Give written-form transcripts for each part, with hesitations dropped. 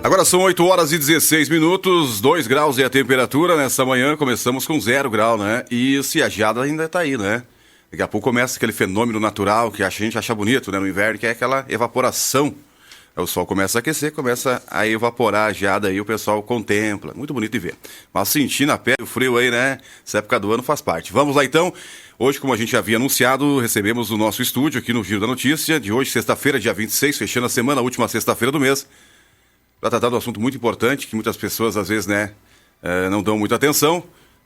Agora são 8 horas e 16 minutos, 2 graus é a temperatura. Nessa manhã começamos com 0 grau, né? E se a geada ainda tá aí, né? Daqui a pouco começa aquele fenômeno natural que a gente acha bonito, né? No inverno, que é aquela evaporação. O sol começa a aquecer, começa a evaporar a geada aí, o pessoal contempla. Muito bonito de ver. Mas sentir na pele o frio aí, né? Essa época do ano faz parte. Vamos lá então. Hoje, como a gente havia anunciado, recebemos o nosso estúdio aqui no Giro da Notícia. De hoje, sexta-feira, dia 26, fechando a semana, a última sexta-feira do mês. Para tratar de um assunto muito importante, que muitas pessoas, às vezes, né, não dão muita atenção,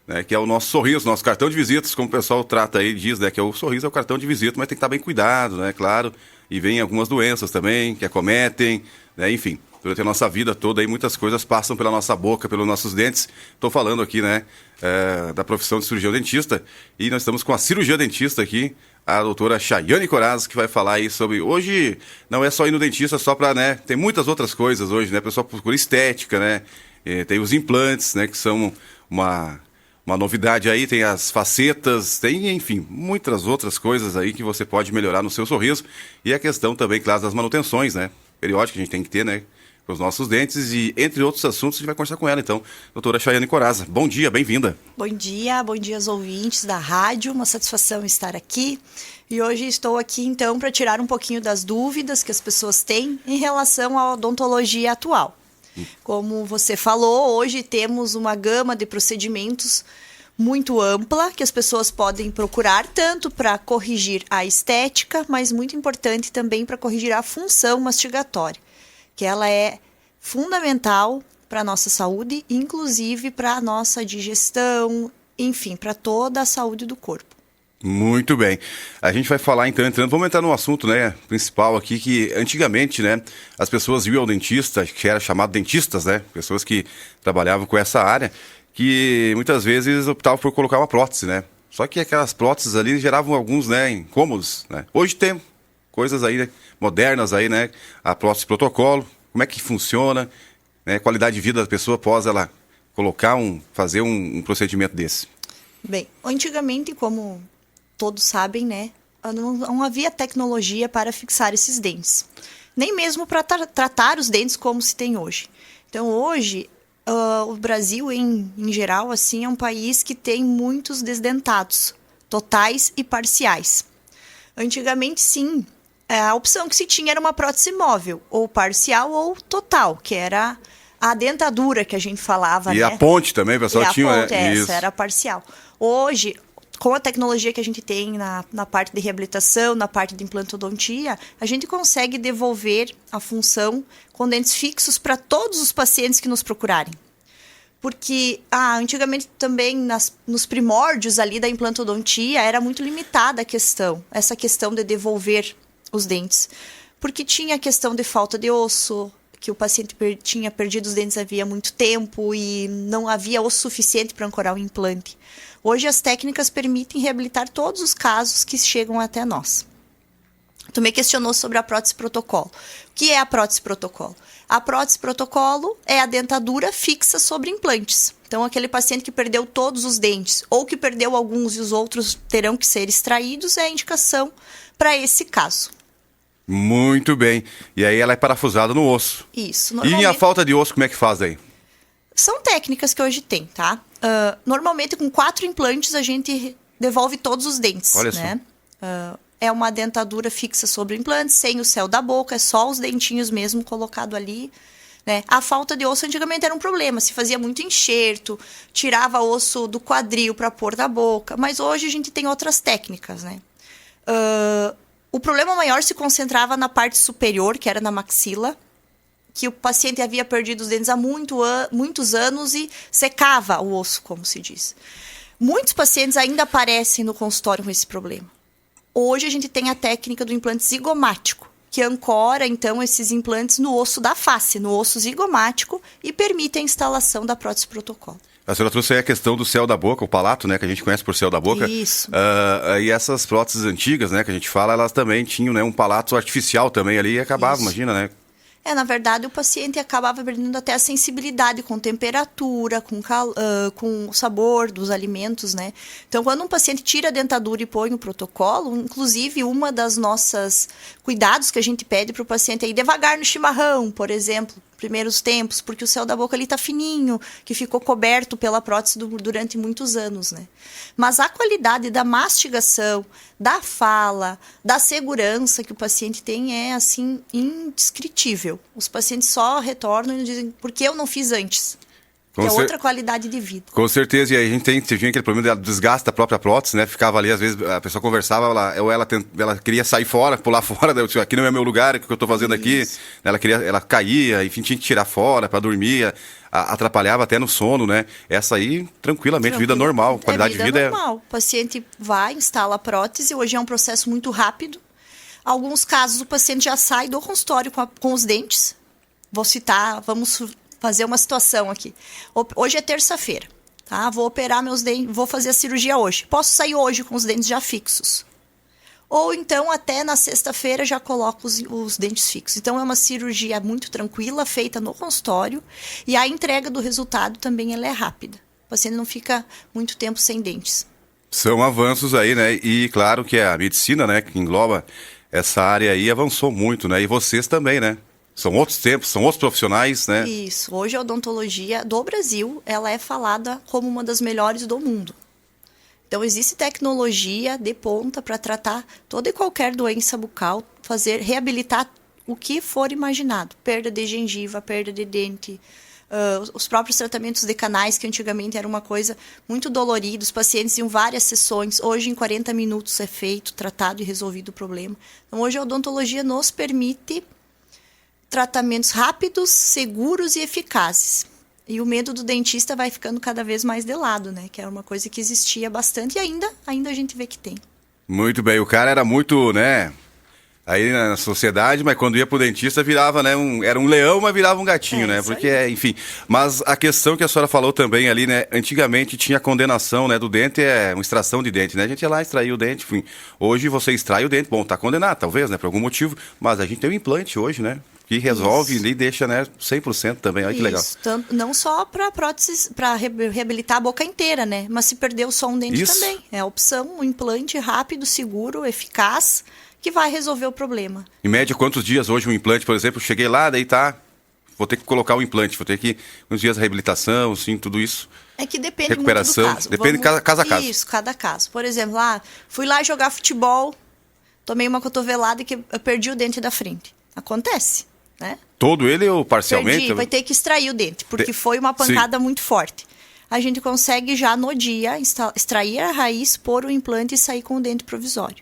né, que é o nosso sorriso, nosso cartão de visitas, como o pessoal trata aí, diz, né, que o sorriso é o cartão de visita, mas tem que estar bem cuidado, né, claro, e vem algumas doenças também, que acometem, né, enfim, durante a nossa vida toda, aí muitas coisas passam pela nossa boca, pelos nossos dentes. Estou falando aqui, né, da profissão de cirurgião dentista, e nós estamos com a cirurgia dentista aqui, a doutora Chayane Corazza, que vai falar aí sobre... Hoje não é só ir no dentista só para, né... Tem muitas outras coisas hoje, né? O pessoal procura estética, né? Tem os implantes, né? Que são uma novidade aí. Tem as facetas, tem, enfim, muitas outras coisas aí que você pode melhorar no seu sorriso. E a questão também, claro, das manutenções, né? Periódicas que a gente tem que ter, né? Para os nossos dentes e, entre outros assuntos, a gente vai conversar com ela, então. Doutora Chayane Corazza, bom dia, bem-vinda. Bom dia aos ouvintes da rádio, uma satisfação estar aqui. E hoje estou aqui, então, para tirar um pouquinho das dúvidas que as pessoas têm em relação à odontologia atual. Como você falou, hoje temos uma gama de procedimentos muito ampla que as pessoas podem procurar, tanto para corrigir a estética, mas muito importante também para corrigir a função mastigatória, que ela é fundamental para a nossa saúde, inclusive para a nossa digestão, enfim, para toda a saúde do corpo. Muito bem. A gente vai falar então, vamos entrar no assunto, né, principal aqui, que antigamente, né, as pessoas iam ao dentista, que era chamado dentistas, né, pessoas que trabalhavam com essa área, que muitas vezes optavam por colocar uma prótese, né. Só que aquelas próteses ali geravam alguns, né, incômodos, né. Hoje tem coisas aí, né, modernas aí, né, a prótese protocolo, como é que funciona, né, qualidade de vida da pessoa após ela colocar fazer um procedimento desse. Bem, antigamente, como todos sabem, né, não havia tecnologia para fixar esses dentes, nem mesmo para tratar os dentes como se tem hoje. Então, hoje, o Brasil, em geral, assim, é um país que tem muitos desdentados, totais e parciais. Antigamente, sim, a opção que se tinha era uma prótese móvel, ou parcial ou total, que era a dentadura que a gente falava, e né? A ponte também, o pessoal tinha... A ponte, essa era parcial. Hoje, com a tecnologia que a gente tem na parte de reabilitação, na parte de implantodontia, a gente consegue devolver a função com dentes fixos para todos os pacientes que nos procurarem. Porque antigamente também, nos primórdios ali da implantodontia, era muito limitada essa questão de devolver os dentes. Porque tinha a questão de falta de osso, que o paciente tinha perdido os dentes havia muito tempo e não havia osso suficiente para ancorar o implante. Hoje as técnicas permitem reabilitar todos os casos que chegam até nós. Tu me questionou sobre a prótese protocolo. O que é a prótese protocolo? A prótese protocolo é a dentadura fixa sobre implantes. Então, aquele paciente que perdeu todos os dentes ou que perdeu alguns e os outros terão que ser extraídos é a indicação para esse caso. Muito bem. E aí ela é parafusada no osso. Isso. E a falta de osso, como é que faz aí? São técnicas que hoje tem, tá? Normalmente, com 4 implantes, a gente devolve todos os dentes. Olha né? só. É uma dentadura fixa sobre o implante, sem o céu da boca, é só os dentinhos mesmo colocado ali. Né? A falta de osso antigamente era um problema, se fazia muito enxerto, tirava osso do quadril para pôr na boca, mas hoje a gente tem outras técnicas, né? O problema maior se concentrava na parte superior, que era na maxila, que o paciente havia perdido os dentes há muitos anos e secava o osso, como se diz. Muitos pacientes ainda aparecem no consultório com esse problema. Hoje a gente tem a técnica do implante zigomático, que ancora, então, esses implantes no osso da face, no osso zigomático, e permite a instalação da prótese protocolo. A senhora trouxe aí a questão do céu da boca, o palato, né, que a gente conhece por céu da boca. Isso. E essas próteses antigas, né, que a gente fala, elas também tinham, né, um palato artificial também ali e acabava, imagina, né? Na verdade, o paciente acabava perdendo até a sensibilidade com temperatura, com o sabor dos alimentos, né? Então, quando um paciente tira a dentadura e põe o protocolo, inclusive uma das nossas cuidados que a gente pede para o paciente é ir devagar no chimarrão, por exemplo, primeiros tempos, porque o céu da boca ali tá fininho, que ficou coberto pela prótese durante muitos anos, né? Mas a qualidade da mastigação, da fala, da segurança que o paciente tem é, assim, indescritível. Os pacientes sor retornam e dizem, por que eu não fiz antes? Que é outra qualidade de vida. Com certeza, e aí a gente tinha aquele problema do desgaste da própria prótese, né? Ficava ali, às vezes a pessoa conversava, ela queria sair fora, pular fora, eu disse, aqui não é meu lugar, o que eu estou fazendo aqui? Ela caía, enfim, tinha que tirar fora para dormir, atrapalhava até no sono, né? Essa aí, tranquilamente, vida normal, qualidade de vida é... normal. O paciente vai, instala a prótese, hoje é um processo muito rápido. Alguns casos o paciente já sai do consultório com os dentes. Vou citar, vamos fazer uma situação aqui. Hoje é terça-feira, tá? Vou operar meus dentes, vou fazer a cirurgia hoje. Posso sair hoje com os dentes já fixos. Ou então até na sexta-feira já coloco os dentes fixos. Então é uma cirurgia muito tranquila, feita no consultório, e a entrega do resultado também ela é rápida. O paciente não fica muito tempo sem dentes. São avanços aí, né? E claro que a medicina, né, que engloba essa área aí, avançou muito, né? E vocês também, né? São outros tempos, são outros profissionais, né? Isso. Hoje a odontologia do Brasil, ela é falada como uma das melhores do mundo. Então, existe tecnologia de ponta para tratar toda e qualquer doença bucal, reabilitar o que for imaginado. Perda de gengiva, perda de dente, os próprios tratamentos de canais, que antigamente era uma coisa muito dolorida, os pacientes iam várias sessões, hoje em 40 minutos é feito, tratado e resolvido o problema. Então, hoje a odontologia nos permite tratamentos rápidos, seguros e eficazes. E o medo do dentista vai ficando cada vez mais de lado, né? Que era uma coisa que existia bastante e ainda a gente vê que tem. Muito bem, o cara era muito, né, aí na sociedade, mas quando ia pro dentista virava, né, era um leão, mas virava um gatinho, né? Porque, enfim, mas a questão que a senhora falou também ali, né, antigamente tinha condenação, né, do dente, uma extração de dente, né? A gente ia lá extrair o dente, enfim. Hoje você extrai o dente, bom, tá condenado, talvez, né, por algum motivo, mas a gente tem um implante hoje, né? Que resolve e deixa, né, 100% também. Olha que legal. Não só para próteses, para reabilitar a boca inteira, né? Mas se perdeu só um dente também. É a opção, um implante rápido, seguro, eficaz, que vai resolver o problema. Em média, quantos dias hoje um implante, por exemplo? Cheguei lá, daí tá... Vou ter que colocar o implante, vou ter que... Uns dias de reabilitação, assim, tudo isso. É que depende recuperação, muito do caso. Depende caso a caso. Isso, cada caso. Por exemplo, fui lá jogar futebol, tomei uma cotovelada e eu perdi o dente da frente. Acontece. Né? Todo ele ou parcialmente? Vai ter que extrair o dente, porque foi uma pancada muito forte. A gente consegue já no dia extrair a raiz, pôr o implante e sair com o dente provisório.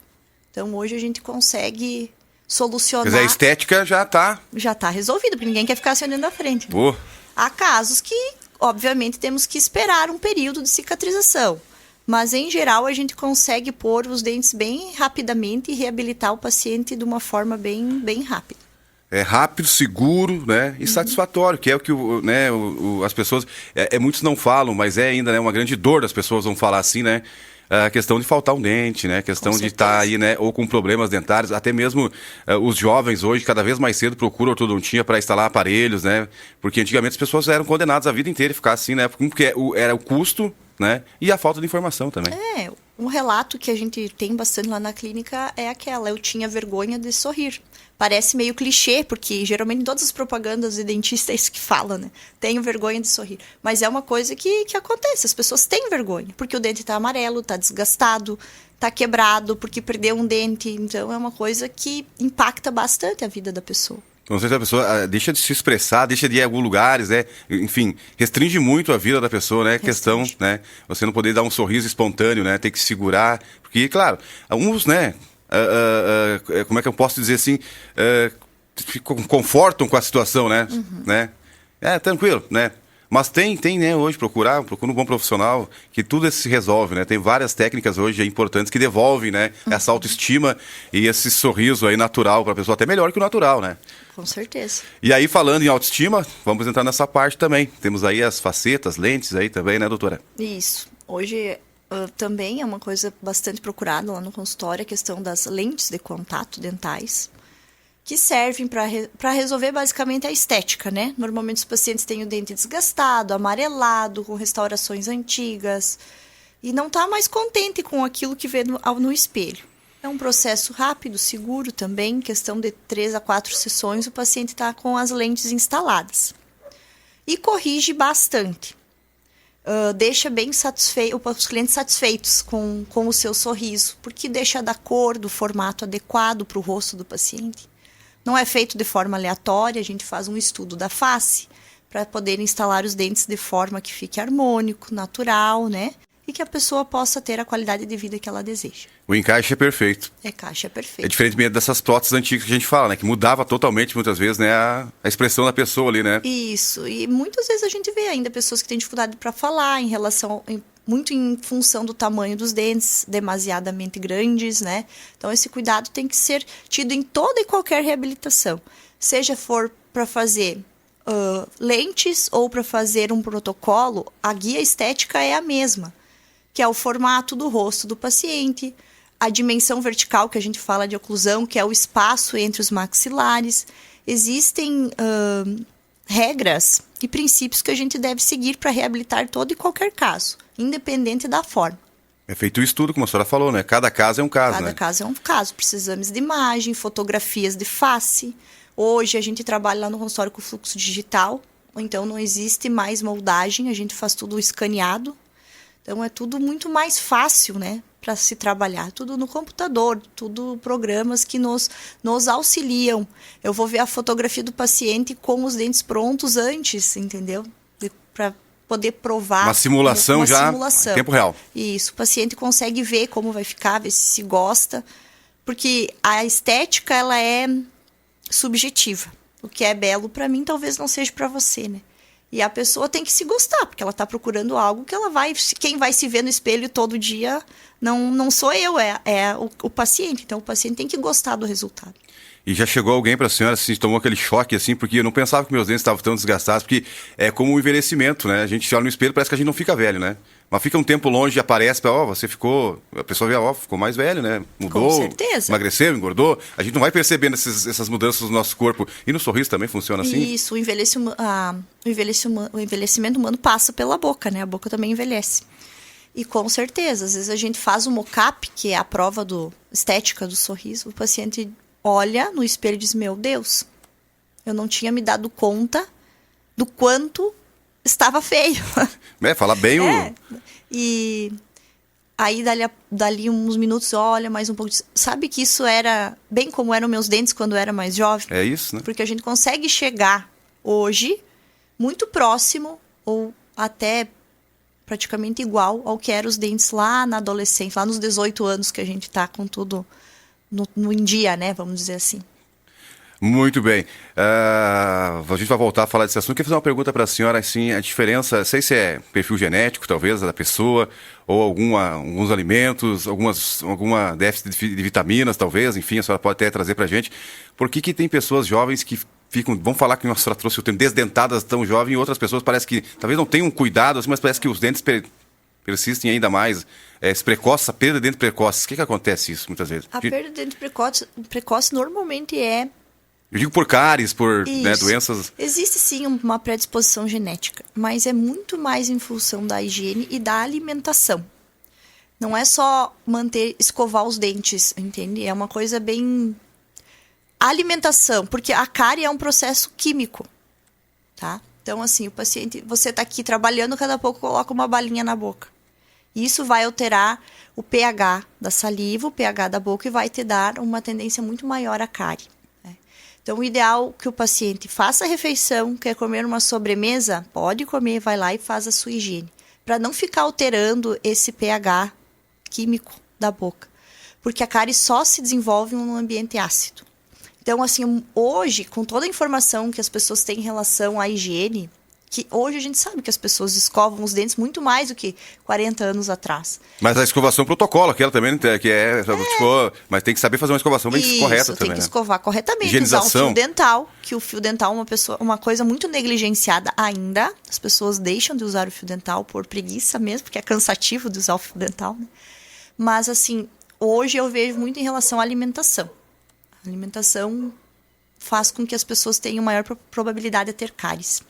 Então hoje a gente consegue solucionar... Mas a estética já está... Já está resolvido, porque ninguém quer ficar sem o dente da frente. Né? Há casos que, obviamente, temos que esperar um período de cicatrização. Mas, em geral, a gente consegue pôr os dentes bem rapidamente e reabilitar o paciente de uma forma bem rápida. É rápido, seguro, né, e satisfatório, que é o que as pessoas... muitos não falam, mas é ainda, né, uma grande dor das pessoas vão falar assim, né? A questão de faltar um dente, né? A questão de estar aí, né, ou com problemas dentários. Até mesmo os jovens hoje, cada vez mais cedo, procuram ortodontia para instalar aparelhos, né? Porque antigamente as pessoas eram condenadas a vida inteira a ficar assim, né? Porque era o custo, né? E a falta de informação também. Um relato que a gente tem bastante lá na clínica é eu tinha vergonha de sorrir. Parece meio clichê, porque geralmente em todas as propagandas de dentista é isso que fala, né? Tenho vergonha de sorrir. Mas é uma coisa que acontece, as pessoas têm vergonha, porque o dente tá amarelo, tá desgastado, tá quebrado, porque perdeu um dente. Então é uma coisa que impacta bastante a vida da pessoa. Não sei se a pessoa deixa de se expressar, deixa de ir a alguns lugares, né? Enfim, restringe muito a vida da pessoa, né? Questão, né? Você não poder dar um sorriso espontâneo, né? Ter que segurar. Porque, claro, alguns, né? Como é que eu posso dizer assim? Confortam com a situação, né? Né? Tranquilo, né? Mas tem, né, hoje, procura um bom profissional, que tudo se resolve, né? Tem várias técnicas hoje importantes que devolvem, né, essa autoestima e esse sorriso aí natural para a pessoa, até melhor que o natural, né? Com certeza. E aí, falando em autoestima, vamos entrar nessa parte também. Temos aí as facetas, lentes aí também, né, doutora? Isso. Hoje também é uma coisa bastante procurada lá no consultório, a questão das lentes de contato dentais, que servem para resolver basicamente a estética, né? Normalmente os pacientes têm o dente desgastado, amarelado, com restaurações antigas, e não está mais contente com aquilo que vê no espelho. É um processo rápido, seguro também, questão de 3 a 4 sessões, o paciente está com as lentes instaladas. corrige bastante. Deixa bem os clientes satisfeitos com o seu sorriso, porque deixa da cor, do formato adequado para o rosto do paciente. Não é feito de forma aleatória, a gente faz um estudo da face para poder instalar os dentes de forma que fique harmônico, natural, né? E que a pessoa possa ter a qualidade de vida que ela deseja. O encaixe é perfeito. Encaixe é perfeito. É diferente mesmo dessas próteses antigas que a gente fala, né? Que mudava totalmente, muitas vezes, né? A expressão da pessoa ali, né? Isso. E muitas vezes a gente vê ainda pessoas que têm dificuldade para falar muito em função do tamanho dos dentes, demasiadamente grandes, né? Então, esse cuidado tem que ser tido em toda e qualquer reabilitação. Seja for para fazer lentes ou para fazer um protocolo, a guia estética é a mesma, que é o formato do rosto do paciente, a dimensão vertical, que a gente fala de oclusão, que é o espaço entre os maxilares. Existem regras e princípios que a gente deve seguir para reabilitar todo e qualquer caso, independente da forma. É feito o estudo, como a senhora falou, né? Cada caso é um caso, né? Cada caso é um caso. Precisamos de imagem, fotografias de face. Hoje a gente trabalha lá no consultório com fluxo digital, então não existe mais moldagem, a gente faz tudo escaneado. Então é tudo muito mais fácil, né, para se trabalhar. Tudo no computador, tudo programas que nos auxiliam. Eu vou ver a fotografia do paciente com os dentes prontos antes, entendeu? Para poder provar. Uma simulação em tempo real. Isso, o paciente consegue ver como vai ficar, ver se gosta. Porque a estética, ela é subjetiva. O que é belo para mim, talvez não seja para você, né? E a pessoa tem que se gostar, porque ela está procurando algo que quem vai se ver no espelho todo dia não sou eu, é o paciente. Então, o paciente tem que gostar do resultado. E já chegou alguém para a senhora, assim, tomou aquele choque, assim, porque eu não pensava que meus dentes estavam tão desgastados, porque é como o envelhecimento, né? A gente se olha no espelho, parece que a gente não fica velho, né? Mas fica um tempo longe e aparece, você ficou... A pessoa vê, ficou mais velho, né? Mudou, com certeza. Emagreceu, engordou. A gente não vai percebendo essas mudanças no nosso corpo. E no sorriso também funciona assim? Isso, o envelhecimento humano passa pela boca, né? A boca também envelhece. E com certeza, às vezes a gente faz o mock-up, que é a prova estética do sorriso, o paciente olha no espelho e diz, meu Deus, eu não tinha me dado conta do quanto estava feio. Fala bem E aí, dali uns minutos, olha mais um pouco. Sabe que isso era bem como eram meus dentes quando eu era mais jovem? É isso, né? Porque a gente consegue chegar hoje muito próximo ou até praticamente igual ao que eram os dentes lá na adolescência, lá nos 18 anos que a gente tá com tudo no em dia, né? Vamos dizer assim. Muito bem. A gente vai voltar a falar desse assunto. Eu queria fazer uma pergunta para a senhora, assim, a diferença, não sei se é perfil genético, talvez, da pessoa, ou alguns alimentos, alguma déficit de vitaminas, talvez, enfim, a senhora pode até trazer para a gente. Por que tem pessoas jovens que ficam, vamos falar que a senhora trouxe o termo desdentadas tão jovem, e outras pessoas parece que talvez não tenham um cuidado, assim, mas parece que os dentes persistem ainda mais, a perda de dente precoce. O que acontece isso, muitas vezes? A perda de dente precoce normalmente é... Eu digo por cáries, por doenças... Existe sim uma predisposição genética, mas é muito mais em função da higiene e da alimentação. Não é só escovar os dentes, entende? É uma coisa bem... A alimentação, porque a cárie é um processo químico, tá? Então, assim, o paciente... Você está aqui trabalhando, cada pouco coloca uma balinha na boca. Isso vai alterar o pH da saliva, o pH da boca e vai te dar uma tendência muito maior à cárie. Então, o ideal é que o paciente faça a refeição, quer comer uma sobremesa, pode comer, vai lá e faz a sua higiene. Para não ficar alterando esse pH químico da boca. Porque a cárie só se desenvolve num ambiente ácido. Então, assim, hoje, com toda a informação que as pessoas têm em relação à higiene, que hoje a gente sabe que as pessoas escovam os dentes muito mais do que 40 anos atrás. Mas a escovação protocolo, aquela também, mas tem que saber fazer uma escovação bem correta também. Tem que escovar corretamente, higienização. usar o fio dental, que o fio dental é uma coisa muito negligenciada ainda. As pessoas deixam de usar o fio dental por preguiça mesmo, porque é cansativo de usar o fio dental, né? Mas, assim, hoje eu vejo muito em relação à alimentação. A alimentação faz com que as pessoas tenham maior probabilidade de ter cáries.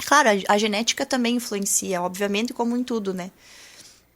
Claro, a genética também influencia, obviamente, como em tudo, né?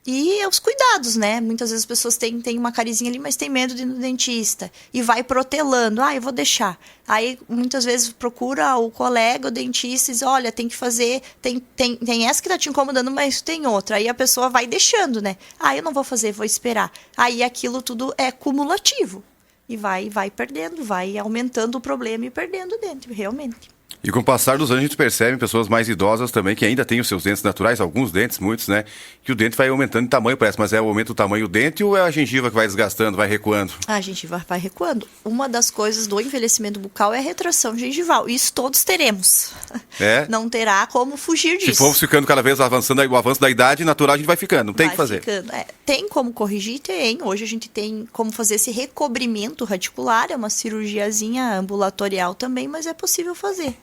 E os cuidados, né? Muitas vezes as pessoas têm uma carizinha ali, mas tem medo de ir no dentista. E vai protelando. Eu vou deixar. Aí, muitas vezes, procura o colega, o dentista, e diz, olha, tem que fazer... Tem essa que tá te incomodando, mas tem outra. Aí a pessoa vai deixando, né? Eu não vou fazer, vou esperar. Aí aquilo tudo é cumulativo. E vai perdendo, vai aumentando o problema e perdendo o dente, realmente. E com o passar dos anos a gente percebe pessoas mais idosas também que ainda têm os seus dentes naturais, alguns dentes, muitos, né? Que o dente vai aumentando de tamanho, parece, mas é o aumento do tamanho do dente ou é a gengiva que vai desgastando, vai recuando? A gengiva vai recuando. Uma das coisas do envelhecimento bucal é a retração gengival. Isso todos teremos. Não terá como fugir disso. Se formos ficando cada vez avançando, o avanço da idade natural a gente vai ficando, não tem o que fazer. Tem como corrigir? Tem. Hoje a gente tem como fazer esse recobrimento radicular, é uma cirurgiazinha ambulatorial também, mas é possível fazer.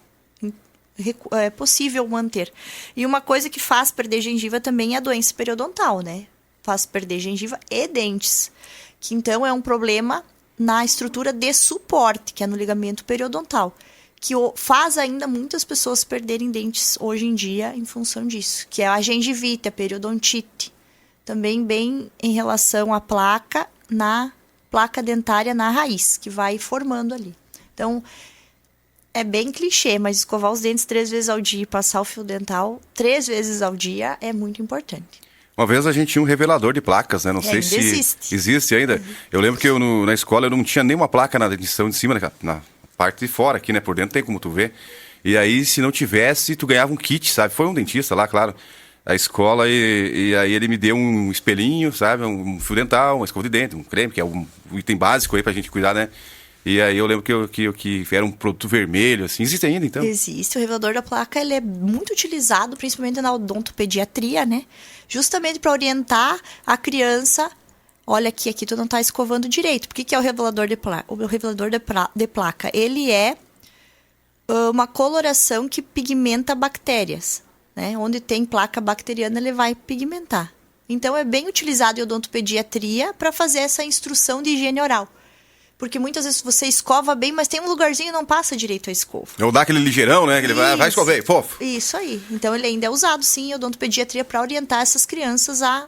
É possível manter. E uma coisa que faz perder gengiva também é a doença periodontal, né? Faz perder gengiva e dentes. Que então é um problema na estrutura de suporte, que é no ligamento periodontal. Que faz ainda muitas pessoas perderem dentes hoje em dia em função disso. Que é a gengivite, a periodontite. Também bem em relação à placa dentária na raiz, que vai formando ali. Então... é bem clichê, mas escovar os dentes 3 vezes ao dia e passar o fio dental 3 vezes ao dia é muito importante. Uma vez a gente tinha um revelador de placas, né? Não sei se existe ainda. Eu lembro que na escola eu não tinha nenhuma placa na edição de cima, na parte de fora aqui, né? Por dentro tem como tu ver. E aí, se não tivesse, tu ganhava um kit, sabe? Foi um dentista lá, claro, a escola, e aí ele me deu um espelhinho, sabe? Um fio dental, uma escova de dente, um creme, que é um item básico aí pra gente cuidar, né? E aí eu lembro que era um produto vermelho, assim. Existe ainda, então? Existe. O revelador da placa, ele é muito utilizado, principalmente na odontopediatria, né? Justamente para orientar a criança. Olha aqui tu não tá escovando direito. Por que é o revelador de placa? O revelador de placa, ele é uma coloração que pigmenta bactérias, né? Onde tem placa bacteriana, ele vai pigmentar. Então, é bem utilizado em odontopediatria para fazer essa instrução de higiene oral. Porque muitas vezes você escova bem, mas tem um lugarzinho e não passa direito a escova. Ou dá aquele ligeirão, né? Que ele vai escover, fofo. Isso aí. Então, ele ainda é usado, sim, em odontopediatria para orientar essas crianças a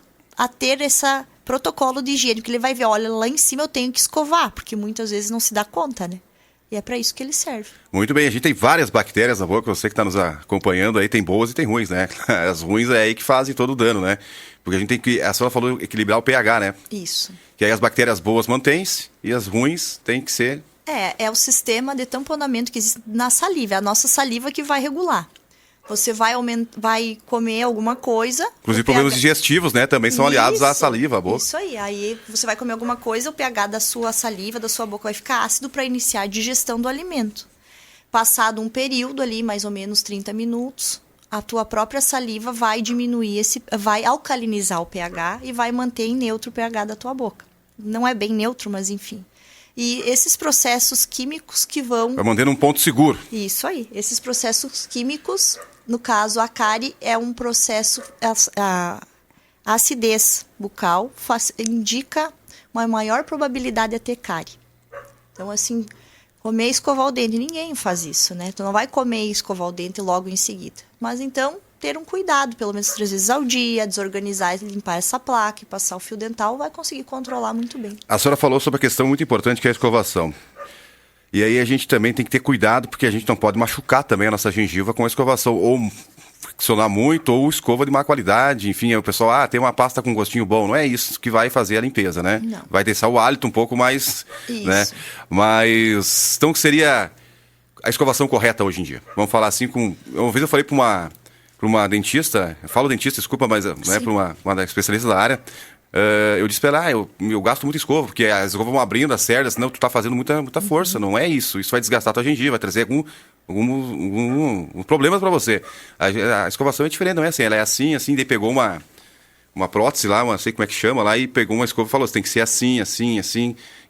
ter esse protocolo de higiene. Que ele vai ver, olha, lá em cima eu tenho que escovar, porque muitas vezes não se dá conta, né? E é para isso que ele serve. Muito bem, a gente tem várias bactérias na boca, você que está nos acompanhando aí, tem boas e tem ruins, né? As ruins é aí que fazem todo o dano, né? Porque a gente tem que, a senhora falou, equilibrar o pH, né? Isso. Que aí as bactérias boas mantêm-se e as ruins têm que ser... É o sistema de tamponamento que existe na saliva, é a nossa saliva que vai regular. Você vai comer alguma coisa... Inclusive problemas digestivos, né? Também são aliados à saliva, a boca. Isso aí você vai comer alguma coisa, o pH da sua saliva, da sua boca vai ficar ácido para iniciar a digestão do alimento. Passado um período ali, mais ou menos 30 minutos, a tua própria saliva vai diminuir, vai alcalinizar o pH e vai manter em neutro o pH da tua boca. Não é bem neutro, mas enfim. E esses processos químicos que vão... vai manter num ponto seguro. Isso aí. Esses processos químicos, no caso, a cárie é um processo... A acidez bucal indica uma maior probabilidade de ter cárie. Então, assim, comer e escovar o dente. Ninguém faz isso, né? Tu não vai comer e escovar o dente logo em seguida. Mas, então, ter um cuidado, pelo menos 3 vezes ao dia, desorganizar e limpar essa placa e passar o fio dental, vai conseguir controlar muito bem. A senhora falou sobre a questão muito importante que é a escovação. E aí a gente também tem que ter cuidado, porque a gente não pode machucar também a nossa gengiva com a escovação. Ou friccionar muito, ou escova de má qualidade. Enfim, o pessoal, tem uma pasta com gostinho bom. Não é isso que vai fazer a limpeza, né? Não. Vai deixar o hálito um pouco mais... Isso. Né? Mas, então, que seria a escovação correta hoje em dia? Vamos falar assim com... Uma vez eu falei para uma dentista, eu falo dentista, desculpa, mas né, para uma especialista da área, eu disse para ela, eu gasto muito escova, porque as escovas vão abrindo as cerdas, senão tu tá fazendo muita força, não é isso. Isso vai desgastar a tua gengiva, vai trazer algum problemas para você. A escovação é diferente, não é assim, ela é assim, daí pegou uma prótese lá, não sei como é que chama lá, e pegou uma escova e falou, tem que ser assim,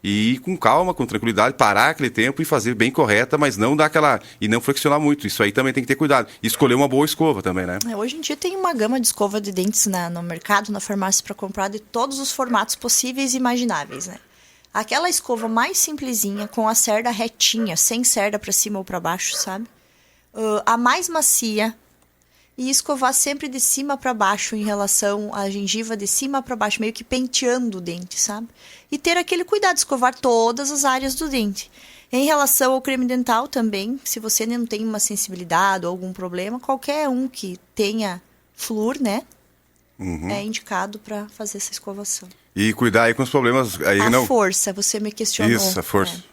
e ir com calma, com tranquilidade, parar aquele tempo e fazer bem correta, mas não dar e não flexionar muito. Isso aí também tem que ter cuidado. E escolher uma boa escova também, né? Hoje em dia tem uma gama de escova de dentes no mercado, na farmácia, para comprar de todos os formatos possíveis e imagináveis, né? Aquela escova mais simplesinha, com a cerda retinha, sem cerda para cima ou para baixo, sabe? A mais macia, e escovar sempre de cima para baixo em relação à gengiva, de cima para baixo, meio que penteando o dente, sabe? E ter aquele cuidado de escovar todas as áreas do dente. Em relação ao creme dental também, se você não tem uma sensibilidade ou algum problema, qualquer um que tenha flúor, né? É indicado para fazer essa escovação. E cuidar aí com os problemas... Aí A não... força, você me questionou. Isso, a força.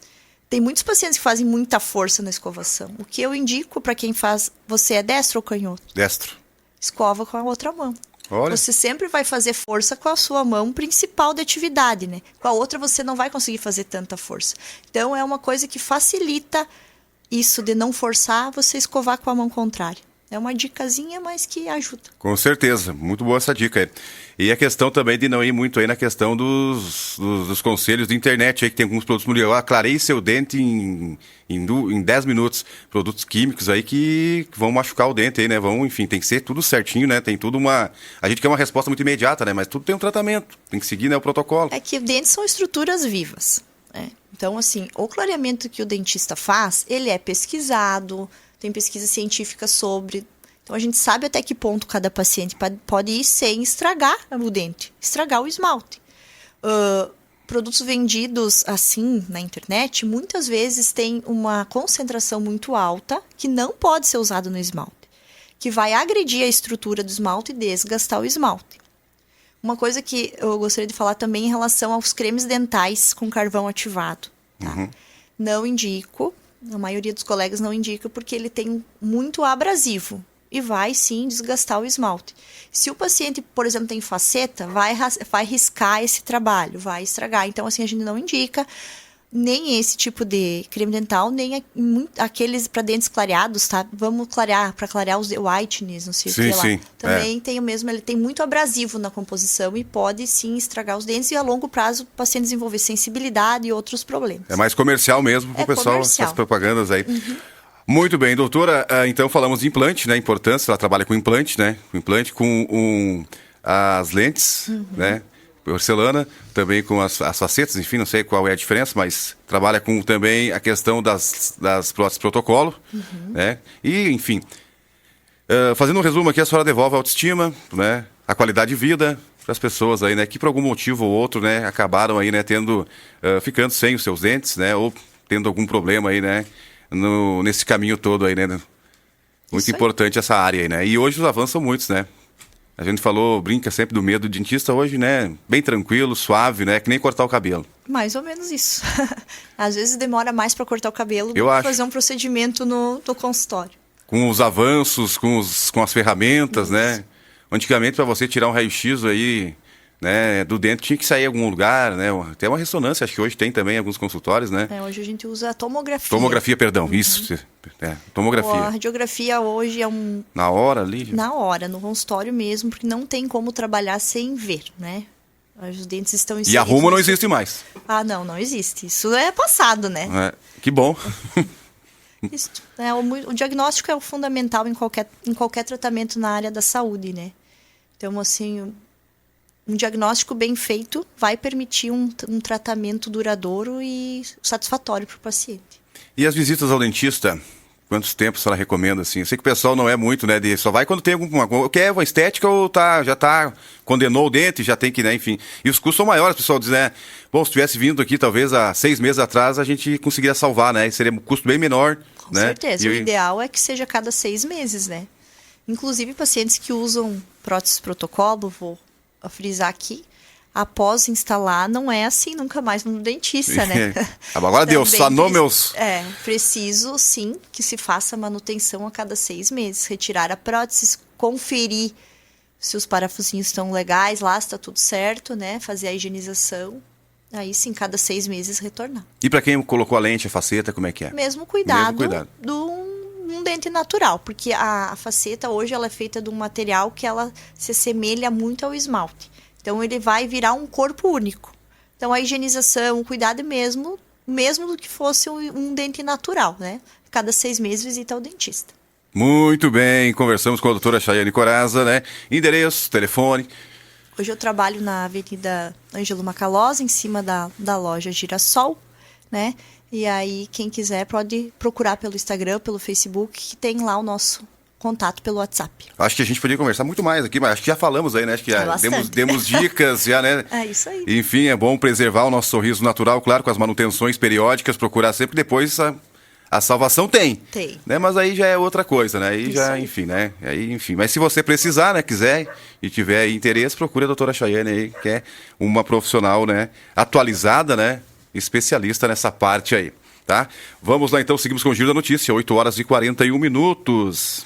Tem muitos pacientes que fazem muita força na escovação. O que eu indico para quem faz... Você é destro ou canhoto? Destro. Escova com a outra mão. Olha. Você sempre vai fazer força com a sua mão principal de atividade, né? Com a outra você não vai conseguir fazer tanta força. Então é uma coisa que facilita isso de não forçar, você escovar com a mão contrária. É uma dicasinha, mas que ajuda. Com certeza, muito boa essa dica aí. E a questão também de não ir muito aí na questão dos conselhos de internet aí, que tem alguns produtos muito legais. Clarei seu dente em 10 minutos. Produtos químicos aí que vão machucar o dente aí, né? Enfim, tem que ser tudo certinho, né? Tem tudo uma... A gente quer uma resposta muito imediata, né? Mas tudo tem um tratamento. Tem que seguir, né, o protocolo. É que dentes são estruturas vivas, né? Então, assim, o clareamento que o dentista faz, ele é pesquisado, tem pesquisa científica sobre. Então, a gente sabe até que ponto cada paciente pode ir sem estragar o dente, estragar o esmalte. Produtos vendidos assim na internet, muitas vezes tem uma concentração muito alta que não pode ser usada no esmalte, que vai agredir a estrutura do esmalte e desgastar o esmalte. Uma coisa que eu gostaria de falar também em relação aos cremes dentais com carvão ativado. Tá? Não indico. A maioria dos colegas não indica porque ele tem muito abrasivo e vai sim desgastar o esmalte. Se o paciente, por exemplo, tem faceta, vai riscar esse trabalho, vai estragar. Então, assim, a gente não indica nem esse tipo de creme dental, nem aqueles para dentes clareados, tá? Vamos clarear, para clarear os whiteness, não sei o que lá. Sim, Também tem o mesmo, ele tem muito abrasivo na composição e pode sim estragar os dentes e a longo prazo o paciente desenvolver sensibilidade e outros problemas. É mais comercial mesmo pro pessoal, comercial. essas propagandas aí. Muito bem, doutora, então falamos de implante, né? Importância, ela trabalha com implante, né? Com implante, com as lentes, né? Porcelana, também com as facetas, enfim, não sei qual é a diferença, mas trabalha com também a questão das próteses protocolo, né? E, enfim, fazendo um resumo aqui, a senhora devolve a autoestima, né? A qualidade de vida para as pessoas aí, né? Que por algum motivo ou outro, né? Acabaram aí, né? Ficando sem os seus dentes, né? Ou tendo algum problema aí, né? Nesse caminho todo aí, né? Muito importante essa área aí, né? E hoje os avanços são muitos, né? A gente brinca sempre do medo do dentista hoje, né? Bem tranquilo, suave, né? Que nem cortar o cabelo. Mais ou menos isso. Às vezes demora mais para cortar o cabelo do que fazer um procedimento no consultório. Com os avanços, com as ferramentas, né? Antigamente, para você tirar um raio-x aí, né, do dente, tinha que sair em algum lugar, né? Tem uma ressonância, acho que hoje tem também em alguns consultórios, né? Hoje a gente usa a tomografia. Tomografia, perdão, isso. Tomografia. A radiografia hoje é Na hora ali? Na hora, no consultório mesmo, porque não tem como trabalhar sem ver, né? Os dentes estão inseridos. E a Ruma não existe mais. Ah, não existe. Isso é passado, né? Que bom. Isso, o diagnóstico é o fundamental em qualquer tratamento na área da saúde, né? Então, assim, um diagnóstico bem feito vai permitir um tratamento duradouro e satisfatório para o paciente. E as visitas ao dentista, quantos tempos ela recomenda, assim? Eu sei que o pessoal não é muito, né, só vai quando tem alguma coisa, quer uma estética ou condenou o dente, já tem que, né, enfim. E os custos são maiores, o pessoal diz, né, bom, se tivesse vindo aqui, talvez há 6 meses atrás, a gente conseguiria salvar, né, e seria um custo bem menor, Com né? certeza, o ideal é que seja a cada 6 meses, né? Inclusive, pacientes que usam próteses protocolo, vou frisar aqui, após instalar, não é assim nunca mais no dentista, né? Agora Deus, sanou meus... Preciso, sim, que se faça manutenção a cada 6 meses. Retirar a prótese, conferir se os parafusinhos estão legais lá, se está tudo certo, né? Fazer a higienização. Aí sim, cada 6 meses retornar. E para quem colocou a lente, a faceta, como é que é? Mesmo cuidado. De um dente natural, porque a faceta hoje ela é feita de um material que ela se assemelha muito ao esmalte. Então, ele vai virar um corpo único. Então, a higienização, o cuidado é mesmo do que fosse um dente natural, né? Cada 6 meses visita ao dentista. Muito bem, conversamos com a doutora Chayane Corazza, né? Endereço, telefone. Hoje eu trabalho na Avenida Ângelo Macalós, em cima da loja Girassol, né? E aí, quem quiser pode procurar pelo Instagram, pelo Facebook, que tem lá o nosso contato pelo WhatsApp. Acho que a gente podia conversar muito mais aqui, mas acho que já falamos aí, né? Acho que já bastante. demos dicas, já, né? É isso aí. Enfim, é bom preservar o nosso sorriso natural, claro, com as manutenções periódicas, procurar sempre depois a salvação tem. Tem. Né? Mas aí já é outra coisa, né? Aí Isso já, aí. enfim, né? Aí, enfim. Mas se você precisar, né, quiser e tiver interesse, procure a doutora Chayane aí, que é uma profissional, né, atualizada, né, especialista nessa parte aí, tá? Vamos lá então, seguimos com o Giro da Notícia, 8 horas e 41 minutos.